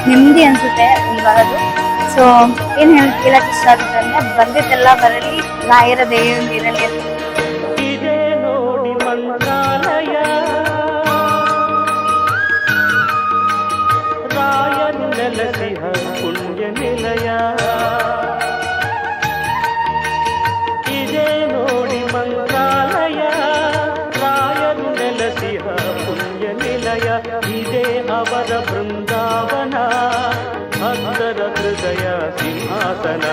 ನೆಮ್ಮದಿ ಅನ್ಸುತ್ತೆ ಇಲ್ಲಿ ಬರೋದು. ಸೊ ಏನು ಹೇಳಕ್ ಇಷ್ಟ ಆಗುತ್ತೆ ಅಂದರೆ ಬಂದಿದ್ದೆಲ್ಲ ಬರಲಿ, ರಾಯರ ದಯೆಯೊಂದಿರಲಿ. ಇದೇ ನೋಡಿ ಮಂತ್ರಾಲಯ, ರಾಯರು ನೆಲೆಸಿಹ ಪುಣ್ಯ ನಿಲಯ. ಇದೇ ನೋಡಿ ಮಂತ್ರಾಲಯ, ರಾಯರು ನೆಲೆಸಿಹ ಪುಣ್ಯ ನಿಲಯ. ಇದೇ ಅವರ ಬೃಂದಾವನ, ಭಕ್ತರ ಹೃದಯ ಸಿಂಹಾಸನ.